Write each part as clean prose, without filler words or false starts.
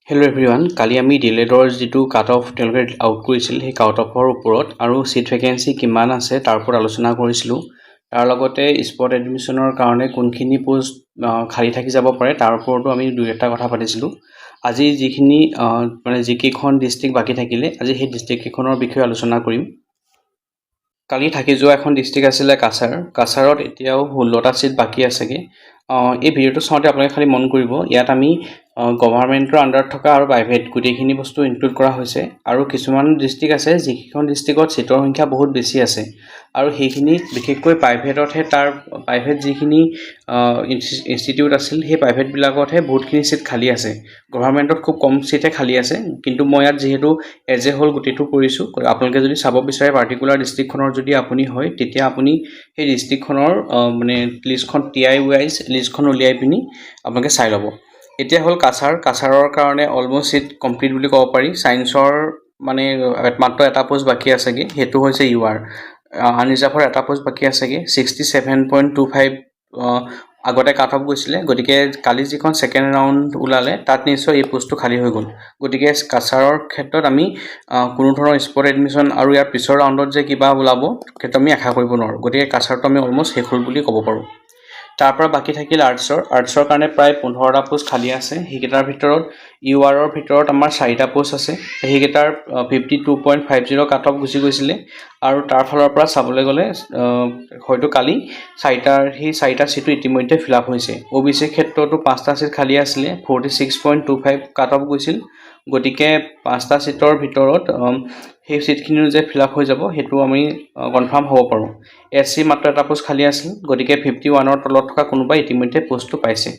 Hello' everyone, কালি আমি ডিলেডৰ যিটো cut off তেওঁলোকে আউট কৰিছিল সেই কাট অফৰ ওপৰত আৰু চিট ভেকেঞ্চি কিমান আছে তাৰ ওপৰত আলোচনা কৰিছিলোঁ। তাৰ লগতে স্পট এডমিশ্যনৰ কাৰণে কোনখিনি পোষ্ট খালী থাকি যাব পাৰে তাৰ ওপৰতো আমি দুই এটা কথা পাতিছিলোঁ। আজি যিখিনি যিকেইখন ডিষ্ট্ৰিক্ট বাকী থাকিলে আজি সেই ডিষ্ট্ৰিক্টকেইখনৰ বিষয়ে আলোচনা কৰিম। কালি থাকি যোৱা এখন ডিষ্ট্ৰিক্ট আছিলে কাছাৰ। কাছাৰত এতিয়াও 16টা চিট বাকী আছেগৈ। এই ভিডিঅ'টো চাওঁতে আপোনালোকে খালি মন কৰিব, ইয়াত আমি গভাৰ্ণমেণ্টৰ আণ্ডাৰত থকা আৰু প্ৰাইভেট গোটেইখিনি বস্তু ইনক্লুড কৰা হৈছে। আৰু কিছুমান ডিষ্ট্ৰিক্ট আছে যিকেইখন ডিষ্ট্ৰিক্টত চিটৰ সংখ্যা বহুত বেছি আছে আৰু সেইখিনি বিশেষকৈ প্ৰাইভেটতহে প্ৰাইভেট যিখিনি ইনষ্টিটিউট আছিল সেই প্ৰাইভেটবিলাকতহে বহুতখিনি চিট খালী আছে। গভাৰ্ণমেণ্টত খুব কম চিটহে খালী আছে। কিন্তু মই ইয়াত যিহেতু এজ এ হোল গোটেইটো কৰিছোঁ, আপোনালোকে যদি চাব বিচাৰে পাৰ্টিকুলাৰ ডিষ্ট্ৰিক্টখনৰ যদি আপুনি হয় তেতিয়া আপুনি সেই ডিষ্ট্ৰিক্টখনৰ লিষ্টখন TI ৱাইজ লিষ্টখন উলিয়াই পিনি আপোনালোকে চাই ল'ব। এতিয়া হ'ল কাছাৰৰ কাৰণে অলমষ্ট চিট কমপ্লিট বুলি ক'ব পাৰি। ছায়েন্সৰ মাত্ৰ এটা পোষ্ট বাকী আছেগৈ, সেইটো হৈছে UR। আনৰিজাৰ্ভৰ এটা পোষ্ট বাকী আছেগৈ। 67.25 আগতে কাট অফ গৈছিলে, গতিকে কালি যিখন ছেকেণ্ড ৰাউণ্ড ওলালে তাত নিশ্চয় এই পোষ্টটো খালী হৈ গ'ল। গতিকে কাছাৰৰ ক্ষেত্ৰত আমি কোনো ধৰণৰ স্পট এডমিশ্যন আৰু ইয়াৰ পিছৰ ৰাউণ্ডত যে কিবা ওলাব সেইটো আমি আশা কৰিব নোৱাৰোঁ। গতিকে কাছাৰটো আমি অলমষ্ট শেষ হ'ল বুলি ক'ব পাৰোঁ। তাৰ পৰা বাকী থাকিল আৰ্টছৰ কাৰণে প্ৰায় 15টা পোষ্ট খালী আছে। সেইকেইটাৰ ভিতৰত URৰ ভিতৰত আমাৰ 4টা পোষ্ট আছে। সেইকেইটাৰ 52.50 কাট অফ গুচি গৈছিলে আৰু তাৰ ফালৰ পৰা চাবলৈ গ'লে হয়তো কালি সেই 4টা চিটো ইতিমধ্যে ফিল আপ হৈছে। OBC ক্ষেত্ৰতো 5টা চিট খালী আছিলে, 46.25 কাট অফ গৈছিল। গতিকে 5টা চিটৰ ভিতৰত সেই চিটখিনিও যে ফিল আপ হৈ যাব সেইটো আমি কনফাৰ্ম হ'ব পাৰোঁ। SC মাত্ৰ এটা পোষ্ট খালী আছিল, গতিকে 51ৰ তলত থকা কোনোবাই ইতিমধ্যে পোষ্টটো পাইছে।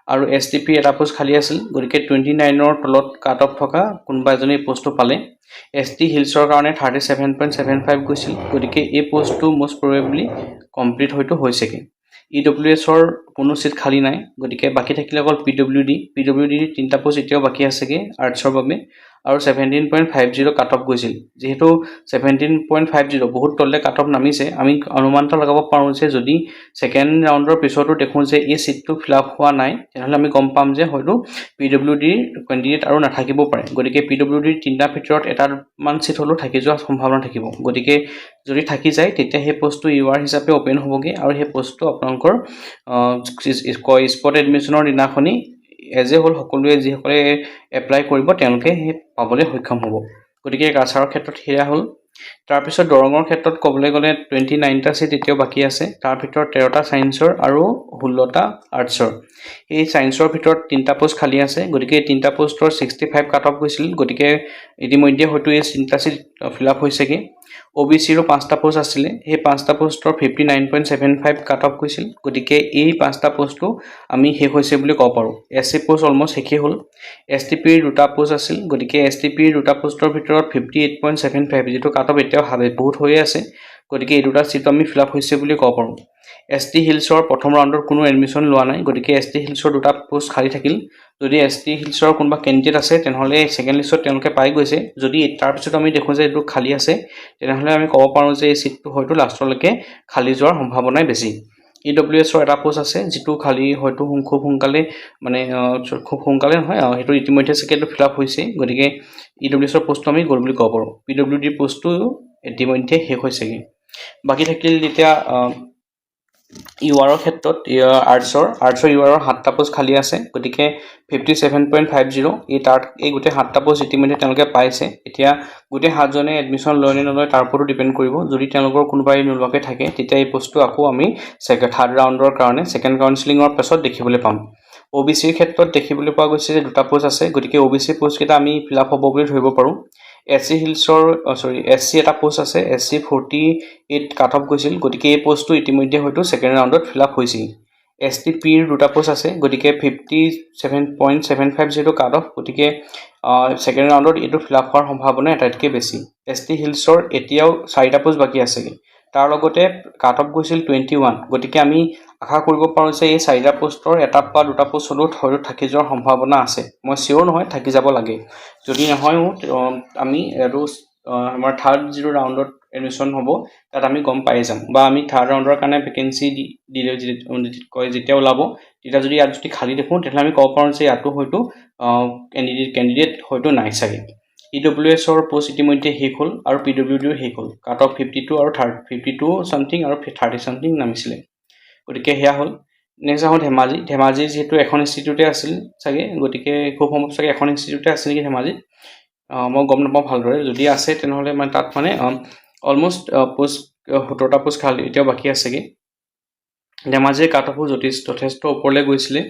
আৰু STP এটা পোষ্ট খালী আছিল, গতিকে 29ৰ তলত কাট অফ থকা কোনোবা এজনে পোষ্টটো পালে। ST হিলছৰ কাৰণে 37.75 গৈছিল, গতিকে এই পোষ্টটো মষ্ট প্ৰবেবলি কমপ্লিট হয়তো হৈছেগৈ। EWSৰ কোনো চিট খালী নাই, গতিকে বাকী থাকিলে অকল PWD 3টা পোষ্ট এতিয়াও বাকী আছেগৈ আৰ্টছৰ বাবে আৰু 17.50 কাট অফ গৈছিল। যিহেতু 17.50 বহুত তললৈ কাট অফ নামিছে, আমি অনুমান এটা লগাব পাৰোঁ যে যদি ছেকেণ্ড ৰাউণ্ডৰ পিছতো দেখোঁ যে এই চিটটো ফিল আপ হোৱা নাই, তেনেহ'লে আমি গম পাম যে হয়তো PWDৰ কেণ্ডিডেট আৰু নাথাকিব পাৰে। গতিকে PWDৰ 3টাৰ ভিতৰত এটামান চিট হ'লেও থাকি যোৱাৰ সম্ভাৱনা থাকিব। গতিকে যদি থাকি যায় তেতিয়া সেই পোষ্টটো UR হিচাপে অ'পেন হ'বগৈ আৰু সেই পোষ্টটো আপোনালোকৰ স্পট এডমিশ্যনৰ দিনাখনি এজ এ হোল সকলোৱে যিসকলে এপ্লাই কৰিব তেওঁলোকে সেই পাবলৈ সক্ষম হ'ব। গতিকে কাছাৰৰ ক্ষেত্ৰত সেয়া হ'ল। তাৰপিছত দৰঙৰ ক্ষেত্ৰত ক'বলৈ গ'লে 29টা চিট এতিয়াও বাকী আছে। তাৰ ভিতৰত 13টা ছায়েন্সৰ আৰু 16টা আৰ্টছৰ। এই ছায়েন্সৰ ভিতৰত 3টা পোষ্ট খালী আছে, গতিকে এই 3টা পোষ্টৰ 65 কাট অফ গৈছিল। গতিকে ইতিমধ্যে হয়তো এই 3টা চিট ফিল আপ হৈছেগৈ। OBCৰো 5টা পোষ্ট আছিলে, সেই 5টা পোষ্টৰ 59.75 কাট অফ গৈছিল। গতিকে এই 5টা পোষ্টটো আমি শেষ হৈছে বুলি ক'ব পাৰোঁ। SC পোষ্ট অলমষ্ট শেষেই হ'ল। STPৰ 2টা পোষ্ট আছিল, গতিকে STPৰ 2টা পোষ্টৰ ভিতৰত 58.75 যিটো কাট অফ এতিয়াও বহুত হৈয়ে আছে, গতিকে এই 2টা চিটো আমি ফিল আপ হৈছে বুলি ক'ব পাৰোঁ। ST হিলছৰ প্ৰথম ৰাউণ্ডত কোনো এডমিশ্যন লোৱা নাই, গতিকে ST হিলছৰ 2টা পোষ্ট খালী থাকিল। যদি ST হিলছৰ কোনোবা কেণ্ডিডেট আছে তেনেহ'লে ছেকেণ্ড লিষ্টত তেওঁলোকে পাই গৈছে। যদি তাৰপিছত আমি দেখোঁ যে এইটো খালী আছে, তেনেহ'লে আমি ক'ব পাৰোঁ যে এই চিটটো হয়তো লাষ্টলৈকে খালী যোৱাৰ সম্ভাৱনাই বেছি। EWSৰ এটা পোষ্ট আছে যিটো খালী হয়তো খুব সোনকালে নহয়, সেইটো ইতিমধ্যে চাগে ফিল আপ হৈছে। গতিকে EWSৰ পোষ্টটো আমি গ'ল বুলি ক'ব পাৰোঁ। PWDৰ পোষ্টটো ইতিমধ্যে শেষ হৈছেগৈ। বাকী থাকিল এতিয়া URৰ ক্ষেত্ৰত আৰ্টছৰ URৰ 7টা পোষ্ট খালী আছে, গতিকে 57.50 এই গোটেই 7টা পোষ্ট ইতিমধ্যে তেওঁলোকে পাইছে। এতিয়া গোটেই 7জনে এডমিশ্যন লয় নে নলয় তাৰ ওপৰতো ডিপেণ্ড কৰিব। যদি তেওঁলোকৰ কোনোবাই নোলোৱাকৈ থাকে তেতিয়া এই পোষ্টটো আকৌ আমি থাৰ্ড ৰাউণ্ডৰ কাৰণে ছেকেণ্ড কাউন্সিলিঙৰ পাছত দেখিবলৈ পাম। OBCৰ ক্ষেত্ৰত দেখিবলৈ পোৱা গৈছে যে 2টা পোষ্ট আছে, গতিকে OBC পোষ্টকেইটা আমি ফিল আপ হ'ব বুলি ধৰিব পাৰোঁ। SC এটা পোষ্ট আছে, SC 48 কাট অফ গৈছিল, গতিকে এই পোষ্টটো ইতিমধ্যে হয়তো ছেকেণ্ড ৰাউণ্ডত ফিল আপ হৈছিল। STPৰ 2টা পোষ্ট আছে, গতিকে 57.750 কাট অফ, গতিকে ছেকেণ্ড ৰাউণ্ডত এইটো ফিল আপ হোৱাৰ সম্ভাৱনা আটাইতকৈ বেছি। ST হিলছৰ এতিয়াও 4টা পোষ্ট বাকী আছেগৈ, তাৰ লগতে কাট অফ গৈছিল 21, গতিকে আমি আশা কৰিব পাৰোঁ যে এই 4টা পোষ্টৰ এটা বা 2টা পোষ্ট হ'লেও হয়তো থাকি যোৱাৰ সম্ভাৱনা আছে। মই চিয়'ৰ নহয়, থাকি যাব লাগে। যদি নহয়ও আমি এইটো আমাৰ থাৰ্ড যিটো ৰাউণ্ডত এডমিশ্যন হ'ব তাত আমি গম পাই যাম বা আমি থাৰ্ড ৰাউণ্ডৰ কাৰণে ভেকেঞ্চি দিলে যেতিয়া ওলাব তেতিয়া যদি ইয়াত যদি খালী দেখোঁ তেতিয়াহ'লে আমি ক'ব পাৰোঁ যে ইয়াতো হয়তো কেণ্ডিডেট হয়তো নাই চাগে EWSৰ পোষ্ট ইতিমধ্যে শেষ হ'ল আৰু PWDৰ শেষ হ'ল কাট অফ 52 আৰু 52 চামথিং আৰু 30 চামথিং নামিছিলে গতিকে সেয়া হ'ল নেক্সট আহোঁ ধেমাজি যিহেতু এখন ইনষ্টিটিউটে আছিল চাগে গতিকে খুব সম্ভৱ চাগে এখন ইনষ্টিটিউটে আছিল নেকি ধেমাজিত মই গম নাপাওঁ ভালদৰে যদি আছে তেনেহ'লে মানে তাত মানে অলমষ্ট পোষ্ট 17টা পোষ্ট খালী এতিয়াও বাকী আছেগৈ ধেমাজিৰ কাট অফো যথেষ্ট ওপৰলৈ গৈছিলে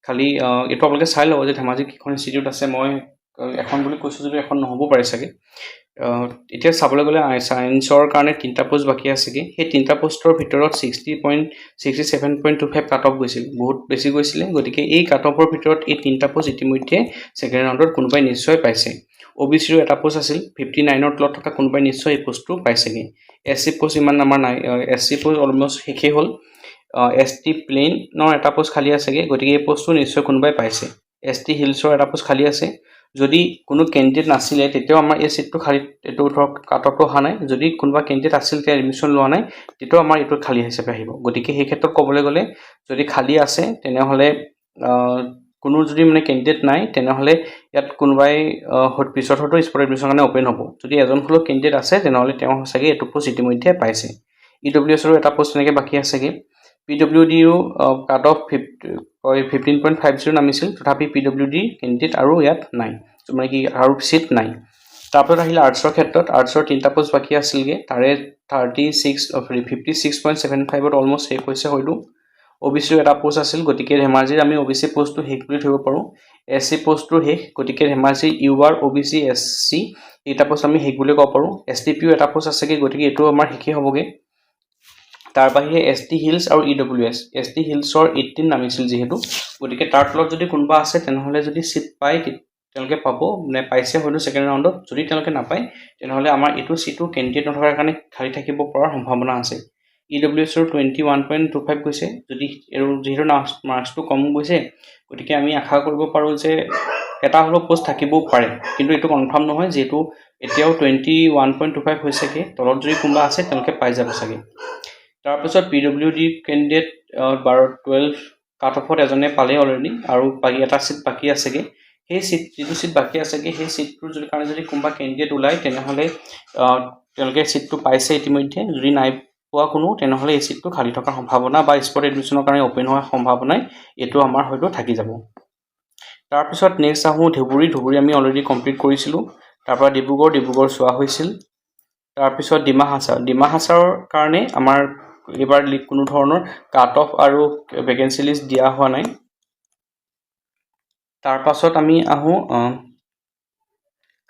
খালি এইটো আপোনালোকে চাই ল'ব যে ধেমাজিত কেইখন ইনষ্টিটিউট আছে মই এখন বুলি কৈছোঁ যদি এখন নহ'ব পাৰে চাগে এতিয়া চাবলৈ গ'লে ছায়েন্সৰ কাৰণে 3টা পোষ্ট বাকী আছেগৈ সেই 3টা পোষ্টৰ ভিতৰত 67.25 কাট অফ গৈছিল বহুত বেছি গৈছিলে গতিকে এই কাট অফৰ ভিতৰত এই 3টা পোষ্ট ইতিমধ্যে ছেকেণ্ড ৰাউণ্ডত কোনোবাই নিশ্চয় পাইছে OBCৰো এটা পোষ্ট আছিল 59ৰ তলত থকা কোনোবাই নিশ্চয় এই পোষ্টটো পাইছেগৈ SC পোষ্ট ইমান আমাৰ নাই SC পোষ্ট অলমষ্ট শেষেই হ'ল ST প্লেইনৰ এটা পোষ্ট খালী আছেগৈ গতিকে এই পোষ্টটো নিশ্চয় কোনোবাই পাইছে ST হিলছৰ এটা পোষ্ট খালী আছে যদি কোনো কেণ্ডিডেট নাছিলে তেতিয়াও আমাৰ এই চিটটো খালী এইটো ধৰক কাট অফটো অহা নাই যদি কোনোবা কেণ্ডিডেট আছিল তেতিয়া এডমিশ্যন লোৱা নাই তেতিয়াও আমাৰ এইটো খালী হিচাপে আহিব গতিকে সেই ক্ষেত্ৰত ক'বলৈ গ'লে যদি খালী আছে তেনেহ'লে কোনো যদি মানে কেণ্ডিডেট নাই তেনেহ'লে ইয়াত কোনোবাই পিছত হয়তো স্পট এডমিশ্যনৰ কাৰণে অ'পেন হ'ব যদি এজন হ'লেও কেণ্ডিডেট আছে তেনেহ'লে তেওঁ সঁচাকৈ এইটো পোষ্ট ইতিমধ্যে পাইছে EWSৰো এটা পোষ্ট তেনেকৈ বাকী আছেগৈ PWDৰো কাট অফ 15.50 নামিছিল তথাপি PWD কেণ্ডিডেট আৰু ইয়াত নাই মানে কি আৰু চিট নাই তাৰপিছত আহিলে আৰ্টছৰ ক্ষেত্ৰত আৰ্টছৰ 3টা পোষ্ট বাকী আছিলগৈ তাৰে 56.75ত অলমষ্ট শেষ হৈছে হয়তো OBCৰ এটা পোষ্ট আছিল গতিকে ধেমাজিৰ আমি OBC পোষ্টটো শেষ বুলি ধৰিব পাৰোঁ SC পোষ্টটো শেষ গতিকে ধেমাজিৰ UR OBC SC এইটা পোষ্ট আমি শেষ বুলি ক'ব পাৰোঁ STPও এটা পোষ্ট আছেগৈ গতিকে এইটো আমাৰ শেষেই হ'বগৈ তাৰ বাহিৰে ST হিলছ আৰু EWS ST হিলছৰ 18 নামিছিল যিহেতু গতিকে তাৰ তলত যদি কোনোবা আছে তেনেহ'লে যদি চিট পায় তেওঁলোকে পাব মানে পাইছে হয়তো ছেকেণ্ড ৰাউণ্ডত যদি তেওঁলোকে নাপায় তেনেহ'লে আমাৰ এইটো চিটো কেণ্ডিডেট নথকাৰ কাৰণে খালী থাকিব পৰাৰ সম্ভাৱনা আছে EWSৰ 21.25 গৈছে যদি যিহেতু মাৰ্কছটো কম গৈছে গতিকে আমি আশা কৰিব পাৰোঁ যে এটা হ'লেও পোষ্ট থাকিবও পাৰে কিন্তু এইটো কনফাৰ্ম নহয় যিহেতু এতিয়াও 21.25 হৈছেগৈ তলত যদি কোনোবা আছে তেওঁলোকে পাই যাব চাগে তাৰপিছত PWD কেণ্ডিডেট 12 কাট অফত এজনে পালে অলৰেডি আৰু বাকী এটা চিট বাকী আছেগৈ সেই যিটো চিট বাকী আছেগৈ সেই চিটটোৰ কাৰণে যদি কোনোবা কেণ্ডিডেট ওলায় তেনেহ'লে তেওঁলোকে চিটটো পাইছে ইতিমধ্যে যদি নাই পোৱা কোনো তেনেহ'লে এই চিটটো খালী থকাৰ সম্ভাৱনা বা স্পট এডমিশ্যনৰ কাৰণে অ'পেন হোৱাৰ সম্ভাৱনাই এইটো আমাৰ হয়তো থাকি যাব তাৰপিছত নেক্সট আহোঁ ধুবুৰী আমি অলৰেডি কমপ্লিট কৰিছিলোঁ তাৰপৰা ডিব্ৰুগড় চোৱা হৈছিল তাৰপিছত ডিমা হাছাৰৰ কাৰণে আমাৰ এইবাৰ কোনো ধৰণৰ কাট অফ আৰু ভেকেঞ্চি লিষ্ট দিয়া হোৱা নাই তাৰপাছত আমি আহোঁ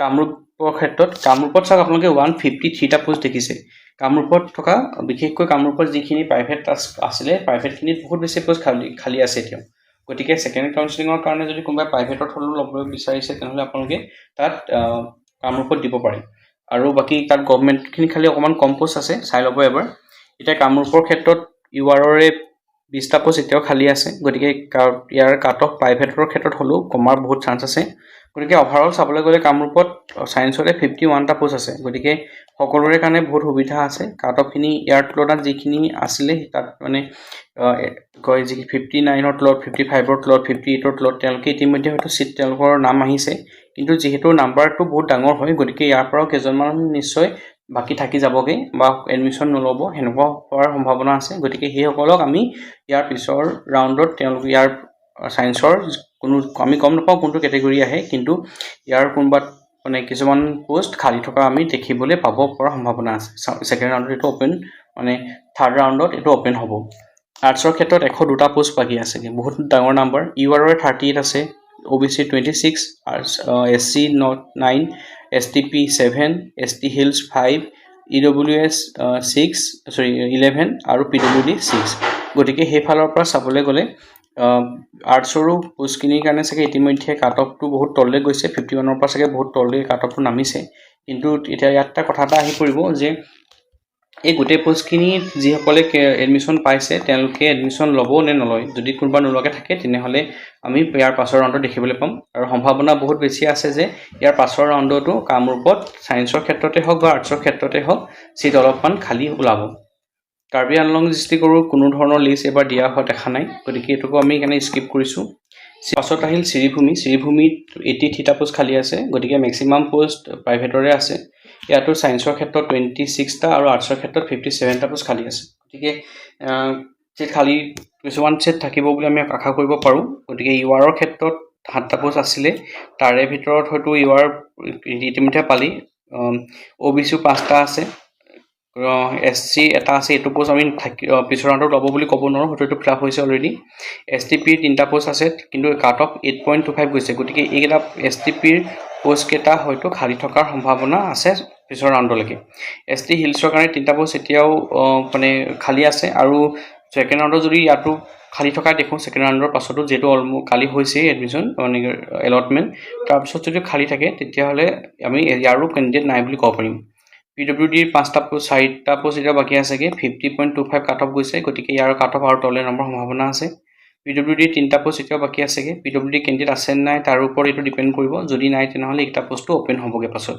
কামৰূপৰ ক্ষেত্ৰত কামৰূপত চাওক আপোনালোকে 153টা পোষ্ট দেখিছে কামৰূপত থকা বিশেষকৈ কামৰূপত যিখিনি প্ৰাইভেট আছিলে প্ৰাইভেটখিনিত বহুত বেছি পোষ্ট খালী আছে এতিয়াও গতিকে ছেকেণ্ড কাউন্সেলিঙৰ কাৰণে যদি কোনোবাই প্ৰাইভেটত হ'লেও ল'বলৈ বিচাৰিছে তেনেহ'লে আপোনালোকে তাত কামৰূপত দিব পাৰে আৰু বাকী তাত গভৰ্ণমেণ্টখিনি খালি অকণমান কম পোষ্ট আছে চাই ল'ব এবাৰ এতিয়া কামৰূপৰ ক্ষেত্ৰত URৰে 20টা পোষ্ট এতিয়াও খালী আছে গতিকে ইয়াৰ কাট অফ প্ৰাইভেটৰ ক্ষেত্ৰত হ'লেও কমাৰ বহুত চান্স আছে গতিকে অভাৰঅল চাবলৈ গ'লে কামৰূপত ছায়েন্সতে 51টা পোষ্ট আছে গতিকে সকলোৰে কাৰণে বহুত সুবিধা আছে কাট অফখিনি ইয়াৰ তুলনাত যিখিনি আছিলে তাত মানে কয় যি 59ৰ তলত 55ৰ তলত 58ৰ তলত তেওঁলোকে ইতিমধ্যে হয়তো চিট তেওঁলোকৰ নাম আহিছে কিন্তু যিহেতু নাম্বাৰটো বহুত ডাঙৰ হয় গতিকে ইয়াৰ পৰাও কেইজনমান নিশ্চয় বাকী থাকি যাবগৈ বা এডমিশ্যন নল'ব সেনেকুৱা হোৱাৰ সম্ভাৱনা আছে গতিকে সেইসকলক আমি ইয়াৰ পিছৰ ৰাউণ্ডত তেওঁলোক ইয়াৰ ছায়েন্সৰ কোনো আমি গম নাপাওঁ কোনটো কেটেগৰী আহে কিন্তু ইয়াৰ কোনোবাত মানে কিছুমান পোষ্ট খালী থকা আমি দেখিবলৈ পাব পৰা সম্ভাৱনা আছে ছেকেণ্ড ৰাউণ্ডত এইটো অ'পেন মানে থাৰ্ড ৰাউণ্ডত এইটো অ'পেন হ'ব আৰ্টছৰ ক্ষেত্ৰত 102টা পোষ্ট বাকী আছেগৈ বহুত ডাঙৰ নাম্বাৰ URৰে 38 আছে OBC 26 SC 9 STP 7 ST Hills 5 EWS 11 আৰু PWD 6 গতিকে সেইফালৰ পৰা চাবলৈ গ'লে আৰ্টছৰো পোষ্টখিনিৰ কাৰণে চাগে ইতিমধ্যে কাট অফটো বহুত তললৈ গৈছে 51ৰ পৰা চাগে বহুত তললৈ কাট অফটো নামিছে কিন্তু এতিয়া ইয়াত এটা কথা এটা আহি পৰিব যে এই গোটেই পোষ্টখিনি যিসকলে এডমিশ্যন পাইছে তেওঁলোকে এডমিশ্যন ল'ব নে নলয়। যদি কোনোবা নোলোৱাকৈ থাকে তেনেহ'লে আমি ইয়াৰ পাছৰ ৰাউণ্ডত দেখিবলৈ পাম। আৰু সম্ভাৱনা বহুত বেছি আছে যে ইয়াৰ পাছৰ ৰাউণ্ডতো কামৰূপত ছায়েন্সৰ ক্ষেত্ৰতে হওক বা আৰ্টছৰ ক্ষেত্ৰতে হওক চিট অলপমান খালী ওলাব। কাৰ্বি আংলং ডিষ্ট্ৰিক্টৰো কোনো ধৰণৰ লিষ্ট এবাৰ দিয়া হোৱা দেখা নাই, গতিকে এইটোকো আমি সেইকাৰণে স্কিপ কৰিছোঁ। পাছত আহিল শ্ৰীভূমিত 80 থিটা পোষ্ট খালী আছে, গতিকে মেক্সিমাম পোষ্ট প্ৰাইভেটৰে আছে। ইয়াতো ছায়েন্সৰ ক্ষেত্ৰত 26টা আৰু আৰ্টছৰ ক্ষেত্ৰত 57টা পোষ্ট খালী আছে। গতিকে চিট খালী কিছুমান চিট থাকিব বুলি আমি আশা কৰিব পাৰোঁ। গতিকে ইউআৰৰ ক্ষেত্ৰত 7টা পোষ্ট আছিলে, তাৰে ভিতৰত হয়তো ইউআৰ ইতিমধ্যে পালি। OBC 5টা আছে, SC এটা আছে, এইটো পোষ্ট আমি পিছৰ ৰাউণ্ডত ল'ব বুলি ক'ব নোৱাৰোঁ, হয়তো এইটো ফিল আপ হৈছে অলৰেডি। STPৰ 3টা পোষ্ট আছে, কিন্তু কাট অফ 8.25 গৈছে, গতিকে এইকেইটা STPৰ পোষ্টকেইটা হয়তো খালী থকাৰ সম্ভাৱনা আছে পিছৰ ৰাউণ্ডলৈকে। ST হিলছৰ কাৰণে 3টা পোষ্ট এতিয়াও মানে খালী আছে, আৰু ছেকেণ্ড ৰাউণ্ডত যদি ইয়াতো খালী থকা দেখোঁ, ছেকেণ্ড ৰাউণ্ডৰ পাছতো যিহেতু খালী হৈছেই এডমিশ্যন মানে এলটমেণ্ট, তাৰপিছত যদি খালী থাকে তেতিয়াহ'লে আমি ইয়াৰো কেণ্ডিডেট নাই বুলি ক'ব পাৰিম। PWDৰ 4টা পোষ্ট এতিয়া বাকী আছেগৈ, 50.25 কাট অফ গৈছে, গতিকে ইয়াৰ কাট অফ আৰু তলে নম্বৰ সম্ভাৱনা আছে। PWDৰ 3টা পোষ্ট এতিয়াও বাকী আছেগৈ, PWD কেণ্ডিডেট আছে নাই তাৰ ওপৰত এইটো ডিপেণ্ড কৰিব, যদি নাই তেনেহ'লে এইকেইটা পোষ্টটো অ'পেন হ'বগৈ পাছত।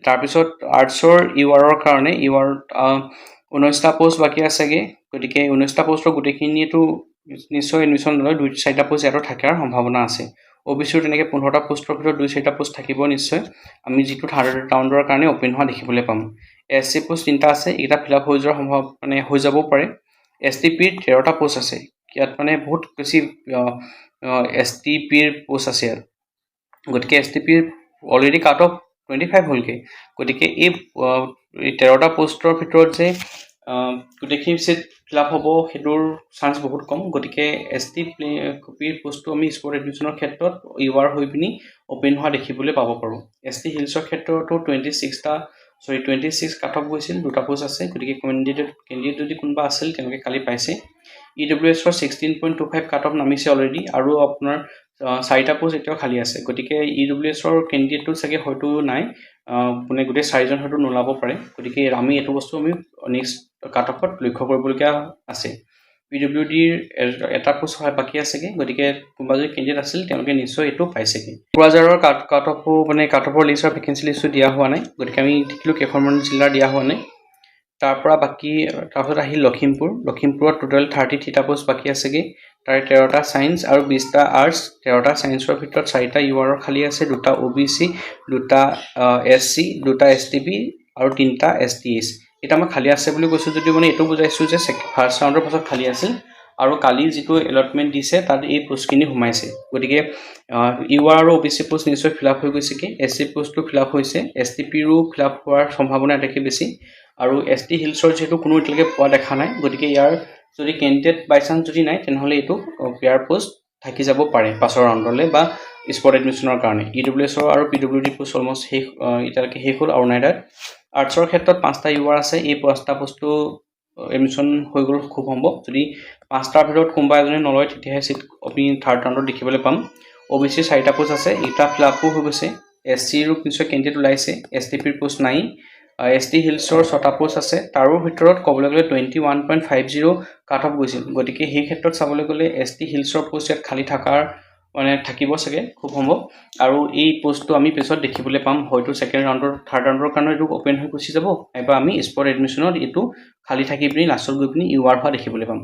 তাৰপিছত আৰ্টছৰ ইউআৰৰ কাৰণে ইউআৰত 19টা পোষ্ট বাকী আছেগৈ, গতিকে 19টা পোষ্টৰ গোটেইখিনিয়েতো নিশ্চয় এডমিশ্যন নলয়, 2-4টা পোষ্ট ইয়াতো থকাৰ সম্ভাৱনা আছে। OBCৰ তেনেকৈ 15টা পোষ্টৰ ভিতৰত 2-4টা পোষ্ট থাকিব নিশ্চয়, আমি যিটো থাৰ্ড ৰাউণ্ডৰ কাৰণে অ'পেন হোৱা দেখিবলৈ পাম। SC পোষ্ট 3টা আছে, এইকেইটা ফিল আপ হৈ যোৱাৰ মানে হৈ যাবও পাৰে। STPৰ 13টা পোষ্ট আছে, ইয়াত মানে বহুত বেছি STPৰ পোষ্ট আছে ইয়াত, গতিকে STPৰ অলৰেডি কাট অফ 25 হ'লগৈ, গতিকে এই 13টা পোষ্টৰ ভিতৰত যে গোটেইখিনি চিট ফিল আপ হ'ব সেইটোৰ চান্স বহুত কম, গতিকে STPৰ পোষ্টটো আমি স্পট এডমিশ্যনৰ ক্ষেত্ৰত ইউআৰ হৈ পিনি অ'পেন হোৱা দেখিবলৈ পাব পাৰোঁ। ST হিলছৰ ক্ষেত্ৰতো 26 কাট অফ গৈছিল, 2টা পোষ্ট আছে, গতিকে কেণ্ডিডেট যদি কোনোবা আছিল তেওঁলোকে কালি পাইছে। EWSৰ 16.25 কাট অফ নামিছে অলৰেডি, আৰু আপোনাৰ 4টা পোষ্ট এতিয়াও খালী আছে, গতিকে EWSৰ কেণ্ডিডেটটো চাগে হয়তো নাই, মানে গোটেই 4জন হয়তো নোলাব পাৰে, গতিকে আমি এইটো বস্তু আমি নেক্সট কাট অফত লক্ষ্য কৰিবলগীয়া আছে। PWDৰ 1টা পোষ্ট বাকী আছেগৈ, গতিকে কোনোবা যদি কেণ্ডিডেট আছিল তেওঁলোকে নিশ্চয় এইটো পাইছেগৈ। কোকৰাঝাৰৰ কাট অফো মানে কাট অফৰ লিষ্ট আৰু ভেকেঞ্চি লিষ্টটো দিয়া হোৱা নাই, গতিকে আমি দেখিলোঁ কেইখনমান জিলাৰ দিয়া হোৱা নাই। তাৰপিছত আহিল লখিমপুৰত টোটেল 33টা পোষ্ট বাকী আছেগৈ, তাৰে 13টা ছায়েন্স আৰু 20টা আৰ্টছ। 13টা ছায়েন্সৰ ভিতৰত 4টা ইউআৰৰ খালী আছে, 2টা OBC, 2টা SC, 2টা STP আৰু 3টা STS। এটা মই খালী আছে বুলি কৈছোঁ যদিও মানে এইটো বুজাইছোঁ যে ফাৰ্ষ্ট ৰাউণ্ডৰ পাছত খালী আছিল, আৰু কালি যিটো এলটমেণ্ট দিছে তাত এই পোষ্টখিনি সোমাইছে, গতিকে ইউআৰ আৰু OBC পোষ্ট নিশ্চয় ফিল আপ হৈ গৈছেগৈ। SC পোষ্টটো ফিল আপ হৈছে, STPৰো ফিল আপ হোৱাৰ সম্ভাৱনা আটাইতকৈ বেছি, আৰু ST হিলছৰ যিহেতু কোনো এতিয়ালৈকে পোৱা দেখা নাই, গতিকে ইয়াৰ যদি কেণ্ডিডেট বাই চান্স যদি নাই তেনেহ'লে এইটো ইয়াৰ পোষ্ট থাকি যাব পাৰে পাছৰ ৰাউণ্ডলৈ বা স্পট এডমিশ্যনৰ কাৰণে। EWSৰ আৰু PWD পোষ্ট অলমষ্ট এতিয়ালৈকে শেষ হ'ল আৰু নাই তাত। আৰ্টছৰ ক্ষেত্ৰত 5টা ইউআৰ আছে, এই 5টা পোষ্টটো এডমিশ্যন হৈ গ'ল খুব সম্ভৱ, যদি 5টাৰ ভিতৰত কোনোবা এজনে নলয় তেতিয়াহে চিট আমি থাৰ্ড ৰাউণ্ডত দেখিবলৈ পাম। OBC 4টা পোষ্ট আছে, এইটা ফিল আপো হৈ গৈছে, SCৰো নিশ্চয় কেণ্ডিডেট ওলাইছে, STPৰ পোষ্ট নাই। ST হিলছৰ 6টা পোষ্ট আছে, তাৰো ভিতৰত ক'বলৈ গ'লে 21.50 কাট অফ গৈছিল, গতিকে সেই ক্ষেত্ৰত চাবলৈ গ'লে ST হিলছৰ পোষ্ট ইয়াত খালী থাকিব চাগে খুব সম্ভৱ, আৰু এই পোষ্টটো আমি পিছত দেখিবলৈ পাম, হয়তো থাৰ্ড ৰাউণ্ডৰ কাৰণে এইটো অ'পেন হৈ গুচি যাব, নাইবা আমি স্পট এডমিশ্যনত এইটো খালী থাকি পিনি লাষ্টত গৈ পিনি ইউআৰ হোৱা দেখিবলৈ পাম।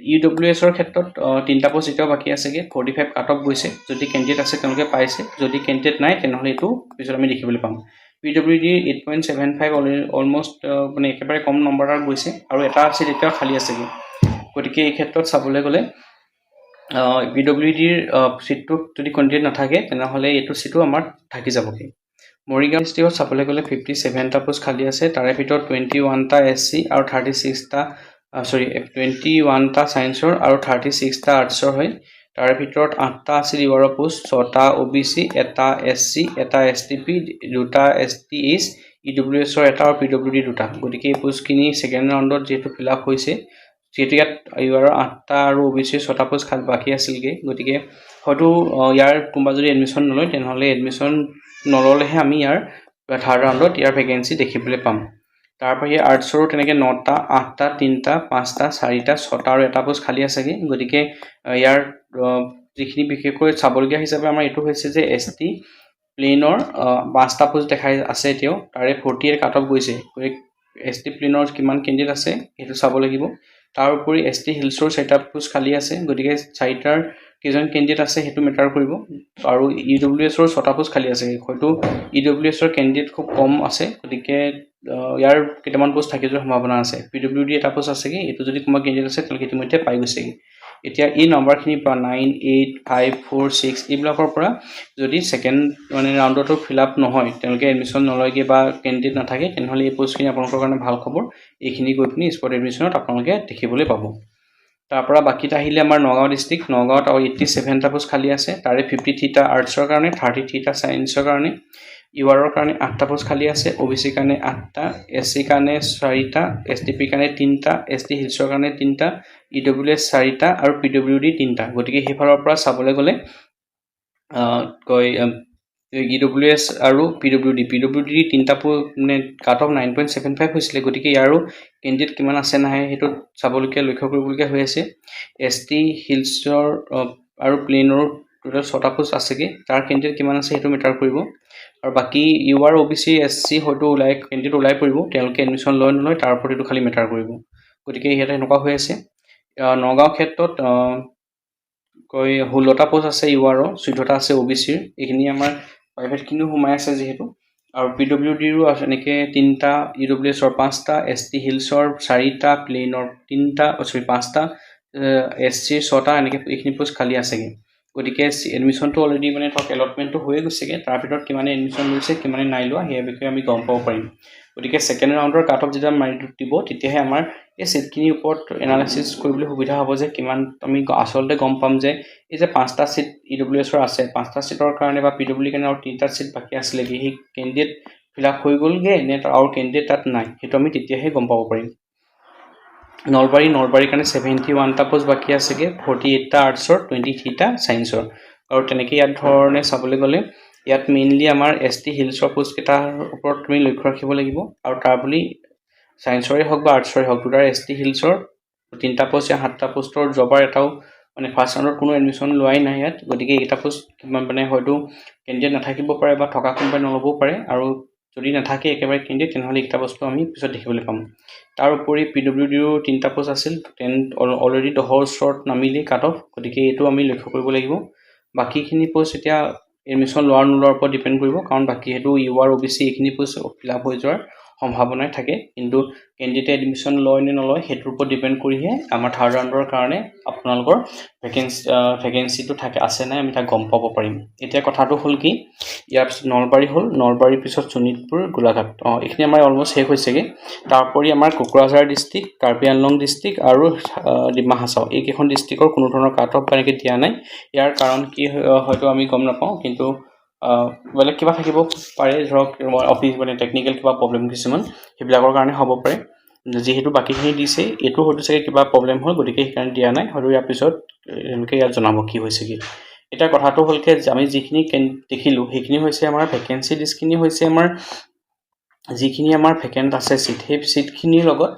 EWSৰ ক্ষেত্ৰত 3টা পোষ্ট এতিয়াও বাকী আছেগৈ, 45 কাট অফ গৈছে, যদি কেণ্ডিডেট আছে তেওঁলোকে পাইছে, যদি কেণ্ডিডেট নাই তেনেহ'লে এইটো পিছত আমি দেখিবলৈ পাম। PWDৰ 8.75 অলমষ্ট মানে একেবাৰে কম নম্বৰ এটা গৈছে, আৰু এটা চিট এতিয়াও খালী আছেগৈ, গতিকে এই ক্ষেত্ৰত চাবলৈ গ'লে PWDৰ চিটটোত যদি কেণ্ডিডেট নাথাকে তেনেহ'লে এইটো চিটো আমাৰ থাকি যাবগৈ। মৰিগাঁও ডিষ্ট্ৰিক্টত চাবলৈ গ'লে 57টা পোষ্ট খালী আছে, তাৰে ভিতৰত 21টা SC আৰু 21টা ছায়েন্সৰ আৰু 36টা আৰ্টছৰ হয়, তাৰে ভিতৰত 8টা আছিল ইউআৰৰ পোষ্ট, 6টা OBC, এটা SC, এটা STP, 2টা STS, EWSৰ এটা আৰু PWD 2টা, গতিকে এই পোষ্টখিনি ছেকেণ্ড ৰাউণ্ডত যিহেতু ফিল আপ হৈছে, যিহেতু ইয়াত ইউআৰৰ 8টা আৰু OBCৰ 6টা পোষ্ট বাকী আছিলগৈ, গতিকে হয়তো ইয়াৰ কোনোবা যদি এডমিশ্যন নলয় তেনেহ'লে এডমিশ্যন নল'লেহে আমি ইয়াৰ থাৰ্ড ৰাউণ্ডত ইয়াৰ ভেকেঞ্চি দেখিবলৈ পাম। তাৰ বাহিৰে আৰ্টছৰো তেনেকৈ 9টা 8টা 3টা 5টা 4টা 6টা আৰু এটা পোষ্ট খালী আছেগৈ। গতিকে ইয়াৰ যিখিনি বিশেষকৈ চাবলগীয়া হিচাপে আমাৰ এইটো হৈছে যে ST প্লেনৰ 5টা পোষ্ট দেখাই আছে এতিয়াও, তাৰে 48 কাট অফ গৈছে। গতিকে ST প্লেনৰ কিমান কেণ্ডিডেট আছে সেইটো চাব লাগিব। তাৰ উপৰি ST হিলছৰ 4টা পোষ্ট খালী আছে, গতিকে 4টাৰ কেইজন কেণ্ডিডেট আছে সেইটো মেটাৰ কৰিব। আৰু EWSৰ 6টা পোষ্ট খালী আছে, হয়তো EWSৰ কেণ্ডিডেট খুব কম আছে, গতিকে ইয়াৰ কেইটামান পোষ্ট থাকি যোৱাৰ সম্ভাৱনা আছে। PWD এটা পোষ্ট আছেগৈ, এইটো যদি কোনোবা কেণ্ডিডেট আছে তেওঁলোকে ইতিমধ্যে পাই গৈছেগৈ। এতিয়া এই নম্বৰখিনিৰ পৰা 9, 8, 5, 4, 6 এইবিলাকৰ পৰা যদি ছেকেণ্ড ৰাউণ্ডতো ফিল আপ নহয়, তেওঁলোকে এডমিশ্যন নলয়গৈ বা কেণ্ডিডেট নাথাকে, তেনেহ'লে এই পোষ্টখিনি আপোনালোকৰ কাৰণে ভাল খবৰ। এইখিনি গৈ পিনি স্পট এডমিশ্যনত আপোনালোকে দেখিবলৈ পাব। তাৰ পৰা বাকীত আহিলে আমাৰ নগাঁও ডিষ্ট্ৰিক্ট। নগাঁৱত আৰু 87টা পোষ্ট খালী আছে, তাৰে 53টা আৰ্টছৰ কাৰণে, 33টা ছায়েন্সৰ কাৰণে, URৰ কাৰণে 8টা পোষ্ট খালী আছে, OBC কাৰণে 8টা, SC কাৰণে 4টা, STP কাৰণে 3টা, ST হিলছৰ কাৰণে 3টা, EWS 4টা আৰু PWD 3টা। গতিকে সেইফালৰ পৰা চাবলৈ গ'লে EWS আৰু PWD 3টা কাট অফ 9.75 হৈছিলে। গতিকে ইয়াৰো কেণ্ডিডেট কিমান আছে নাহে সেইটো চাবলগীয়া, লক্ষ্য কৰিবলগীয়া হৈ আছে। ST হিলছৰ আৰু প্লেনৰ টোটেল 6টা পোষ্ট আছেগৈ, তাৰ কেণ্ডিডেট কিমান আছে সেইটো মেটাৰ কৰিব। আৰু বাকী UR OBC SC হয়তো কেণ্ডিডেট ওলাই পৰিব, তেওঁলোকে এডমিশ্যন লয় নলয় তাৰ ওপৰত এইটো খালি মেটাৰ কৰিব। গতিকে ইয়াতে এনেকুৱা হৈ আছে। নগাঁও ক্ষেত্ৰত 16টা পোষ্ট আছে URৰ, 14টা আছে OBCৰ। এইখিনি আমাৰ প্ৰাইভেটখিনিও সোমাই আছে যিহেতু। আৰু PWDৰো আছে এনেকৈ 3টা, EWSৰ 5টা, ST হিলছৰ 4টা, প্লেনৰ 5টা, SCৰ 6টা, এনেকৈ এইখিনি পোষ্ট খালী আছেগৈ। গতিকে এডমিশ্যনটো অলৰেডি ধৰক এলটমেণ্টটো হৈয়ে গৈছেগৈ, তাৰ ভিতৰত কিমানে এডমিশ্যন লৈছে কিমানে নাই লোৱা সেই বিষয়ে আমি গম পাব পাৰিম। গতিকে ছেকেণ্ড ৰাউণ্ডৰ কাট অফ যেতিয়া মাৰি দিব, তেতিয়াহে আমাৰ এই ছিটখিনিৰ ওপৰত এনালাইচিছ কৰিবলৈ সুবিধা হ'ব যে কিমান আমি আচলতে গম পাম যে এই যে 5টা ছিট EWSৰ আছে, 5টা ছিটৰ কাৰণে বা PWD কাৰণে আৰু 3টা ছিট বাকী আছিলেগৈ, সেই কেণ্ডিডেট ফিল আপ হৈ গ'লগৈ নে আৰু কেণ্ডিডেট তাত নাই, সেইটো আমি তেতিয়াহে গম পাব পাৰিম। নলবাৰীৰ কাৰণে 71টা পোষ্ট বাকী আছেগৈ, 48টা আৰ্টছৰ, 23টা ছায়েন্সৰ। আৰু তেনেকৈ ইয়াত ধৰণে চাবলৈ গ'লে ইয়াত মেইনলি আমাৰ ST হিলছৰ পোষ্টকেইটাৰ ওপৰত তুমি লক্ষ্য ৰাখিব লাগিব। আৰু তাৰ বুলি ছায়েন্সৰে হওক বা আৰ্টছৰে হওক, দুটাৰ ST হিলছৰ 3টা পোষ্ট, 7টা পোষ্টৰ জবাৰ এটাও ফাৰ্ষ্ট ৰাউণ্ডত কোনো এডমিশ্যন লোৱাই নাই ইয়াত। গতিকে এইকেইটা পোষ্ট হয়তো কেণ্ডিডেট নাথাকিব পাৰে বা থকা কোনোবাই নল'বও পাৰে। আৰু যদি নাথাকে একেবাৰে কেণ্ডিডেট, তেনেহ'লে এইকেইটা বস্তু আমি পিছত দেখিবলৈ পাম। তাৰ উপৰি PWDৰো 3টা পোষ্ট আছিল, অলৰেডি 10ৰ ওচৰত নামিলেই কাট অফ। গতিকে এইটো আমি লক্ষ্য কৰিব লাগিব। বাকীখিনি পোষ্ট এতিয়া এডমিশ্যন লোৱাৰ নোলোৱাৰ ওপৰত ডিপেণ্ড কৰিব, কাৰণ বাকী সেইটো UR OBC এইখিনি পোষ্ট ফিল আপ হৈ যোৱাৰ সম্ভাৱনাই থাকে। কিন্তু কেণ্ডিডেটে এডমিশ্যন লয় নে নলয় সেইটোৰ ওপৰত ডিপেণ্ড কৰিহে আমাৰ থাৰ্ড ৰাউণ্ডৰ কাৰণে আপোনালোকৰ ভেকেঞ্চিটো আছে নাই আমি তাক গম পাব পাৰিম। এতিয়া কথাটো হ'ল কি, ইয়াৰ পিছত নলবাৰী হ'ল, নলবাৰীৰ পিছত শোণিতপুৰ, গোলাঘাট, এইখিনি আমাৰ অলমষ্ট শেষ হৈছেগৈ। তাৰোপৰি আমাৰ কোকৰাঝাৰ ডিষ্ট্ৰিক্ট, কাৰ্বি আংলং ডিষ্ট্ৰিক্ট আৰু ডিমা হাছাও, এইকেইখন ডিষ্ট্ৰিক্টৰ কোনো ধৰণৰ কাট অফ এনেকৈ দিয়া নাই। ইয়াৰ কাৰণ কি হয়তো আমি গম নাপাওঁ, কিন্তু বেলেগ কিবা থাকিব পাৰে, ধৰক অফিচ টেকনিকেল কিবা প্ৰব্লেম কিছুমান, সেইবিলাকৰ কাৰণে হ'ব পাৰে। যিহেতু বাকীখিনি দিছে, এইটো হয়তো চাগে কিবা প্ৰব্লেম হ'ল, গতিকে সেইকাৰণে দিয়া নাই, হয়তো ইয়াৰ পিছত এনেকৈ ইয়াত জনাব কি হৈছেগৈ। এতিয়া কথাটো হ'ল কি, আমি যিখিনি দেখিলোঁ সেইখিনি হৈছে আমাৰ ভেকেঞ্চি লিষ্টখিনি হৈছে আমাৰ যিখিনি আমাৰ ভেকেণ্ট আছে ছিট, সেই ছিটখিনিৰ লগত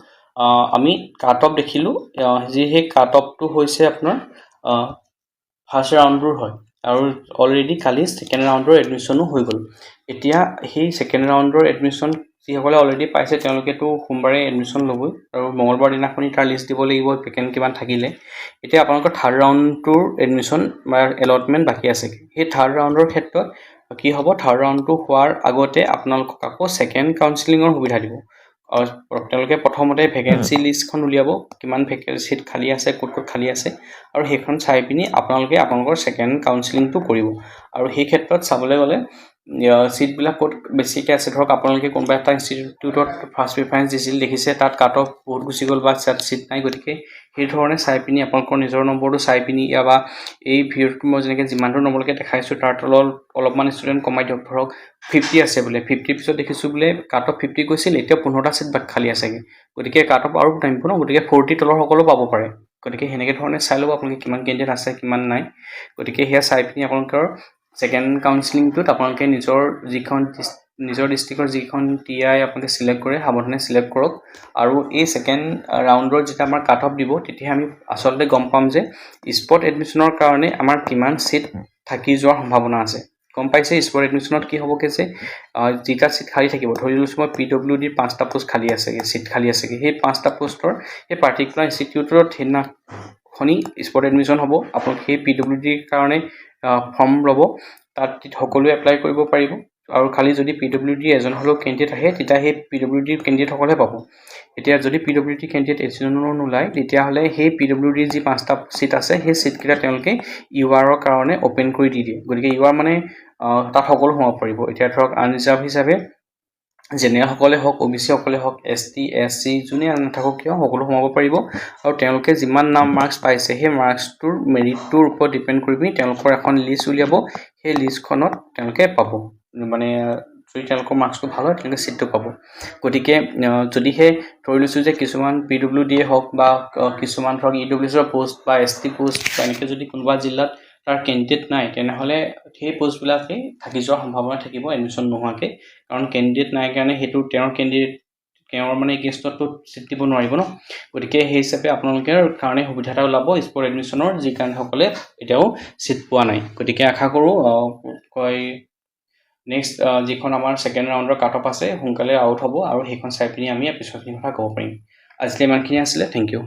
আমি কাট অফ দেখিলোঁ, সেই কাট অফটো হৈছে আপোনাৰ ফাৰ্ষ্ট ৰাউণ্ডৰ হয়। আৰু অলৰেডি কালি ছেকেণ্ড ৰাউণ্ডৰ এডমিশ্যনো হৈ গ'ল। এতিয়া সেই ছেকেণ্ড ৰাউণ্ডৰ এডমিশ্যন যিসকলে অলৰেডি পাইছে তেওঁলোকেতো সোমবাৰে এডমিশ্যন ল'বই, আৰু মঙলবাৰ দিনাখনি তাৰ লিষ্ট দিব লাগিব ভেকেণ্ট কিমান থাকিলে। এতিয়া আপোনালোকৰ থাৰ্ড ৰাউণ্ডটোৰ এডমিশ্যন বা এলটমেণ্ট বাকী আছে। সেই থাৰ্ড ৰাউণ্ডৰ ক্ষেত্ৰত কি হ'ব, থাৰ্ড ৰাউণ্ডটো হোৱাৰ আগতে আপোনালোকক আকৌ ছেকেণ্ড কাউন্সিলিঙৰ সুবিধা দিব। তেওঁলোকে প্ৰথমতে ভেকেঞ্চি লিষ্টখন উলিয়াব, কিমান ছিট খালী আছে, ক'ত ক'ত খালী আছে, আৰু সেইখন চাই পিনি আপোনালোকৰ ছেকেণ্ড কাউন্সিলিংটো কৰিব। আৰু সেই ক্ষেত্ৰত চাবলৈ গ'লে ছিটবিলাক ক'ত বেছিকৈ আছে, ধৰক আপোনালোকে কোনোবা এটা ইনষ্টিটিউটত ফাৰ্ষ্ট প্ৰিফাৰেঞ্চ দিছিল, দেখিছে তাত কাট অফ বহুত গুচি গ'ল বা তাত ছিট নাই, গতিকে সেই ধৰণে চাই পিনি আপোনালোকৰ নিজৰ নম্বৰটো চাই পিনি বা এই ভিডিঅ'টো মই যেনেকৈ যিমানটো নম্বৰলৈকে দেখাইছোঁ তাৰ তলত অলপমান ষ্টুডেণ্ট কমাই দিয়ক। ধৰক 50 আছে বোলে, 50 পিছত দেখিছোঁ বোলে কাট অফ 50 গৈছিল, এতিয়া 15টা ছিট খালী আছেগৈ, গতিকে কাট অফ আৰু নামিব ন, গতিকে 40 তলৰ সকলো পাব পাৰে। গতিকে সেনেকৈ ধৰণে চাই ল'ব আপোনালোকে কিমান কেণ্ডিডেট আছে কিমান নাই। গতিকে সেয়া চাই পিনি আপোনালোকৰ ছেকেণ্ড কাউন্সিলিংটোত আপোনালোকে নিজৰ যিখন নিজৰ ডিষ্ট্ৰিক্টৰ যিখন টিআই আপোনালোকে চিলেক্ট কৰে সাৱধানে চিলেক্ট কৰক আৰু এই ছেকেণ্ড ৰাউণ্ডৰ যেতিয়া আমাৰ কাট অফ দিব তেতিয়া আমি আচলতে গম পাম যে স্পট এডমিশ্যনৰ কাৰণে আমাৰ কিমান ছিট থাকি যোৱাৰ সম্ভাৱনা আছে গম পাইছে স্পট এডমিশ্যনত কি হ'বগৈ যে যিটা ছিট খালী থাকিব ধৰি লৈছোঁ মই PWDৰ 5টা পোষ্ট খালী আছেগৈ ছিট খালী আছেগৈ সেই 5টা পোষ্টৰ সেই পাৰ্টিকুলাৰ ইনষ্টিটিউটত সেইদিনাখনি স্পট এডমিশ্যন হ'ব আপোনালোকে সেই PWDৰ কাৰণে ফৰ্ম ল'ব তাত সকলোৱে এপ্লাই কৰিব পাৰিব আৰু খালি যদি PWD এজন হ'লেও কেণ্ডিডেট আহে তেতিয়া সেই PWD কেণ্ডিডেটসকলে পাব এতিয়া যদি PWD কেণ্ডিডেট এজনো নোলায় তেতিয়াহ'লে সেই PWD যি 5টা ছিট আছে সেই ছিটকেইটা তেওঁলোকে URৰ কাৰণে অ'পেন কৰি দি দিয়ে গতিকে UR মানে তাত সকলো সোমাব পাৰিব এতিয়া ধৰক আনৰিজাৰ্ভ হিচাপে জেনেৰেলসকলে হওক OBC সকলে হওক ST SC যোনে নাথাকক কিয় সকলো সোমাব পাৰিব আৰু তেওঁলোকে যিমান নাম মাৰ্কছ পাইছে সেই মাৰ্কছটোৰ মেৰিটটোৰ ওপৰত ডিপেণ্ড কৰি পিনি তেওঁলোকৰ এখন লিষ্ট উলিয়াব সেই লিষ্টখনত তেওঁলোকে পাব মানে যদি তেওঁলোকৰ মাৰ্কছটো ভাল হয় তেওঁলোকে ছিটটো পাব গতিকে যদিহে ধৰি লৈছোঁ যে কিছুমান PWD হওক বা কিছুমান ধৰক EWSৰ পোষ্ট বা ST পোষ্ট তেনেকৈ যদি কোনোবা জিলাত তাৰ কেণ্ডিডেট নাই তেনেহ'লে সেই পোষ্টবিলাকেই থাকি যোৱাৰ সম্ভাৱনা থাকিব এডমিশ্যন নোহোৱাকৈ কাৰণ কেণ্ডিডেট নাই কাৰণে সেইটো তেওঁৰ মানে এগেইনষ্টতো ছিট দিব নোৱাৰিব ন গতিকে সেই হিচাপে আপোনালোকৰ কাৰণে সুবিধা এটা ওলাব স্পট এডমিশ্যনৰ যি কাৰণসকলে এতিয়াও ছিট পোৱা নাই গতিকে আশা কৰোঁ নেক্সট যিখন আমাৰ ছেকেণ্ড ৰাউণ্ডৰ কাট অফ আছে সোনকালে আউট হ'ব আৰু সেইখন চাই পিনি আমি পিছৰখিনি কথা ক'ব পাৰিম আজিলৈ ইমানখিনি আছিলে থেংক ইউ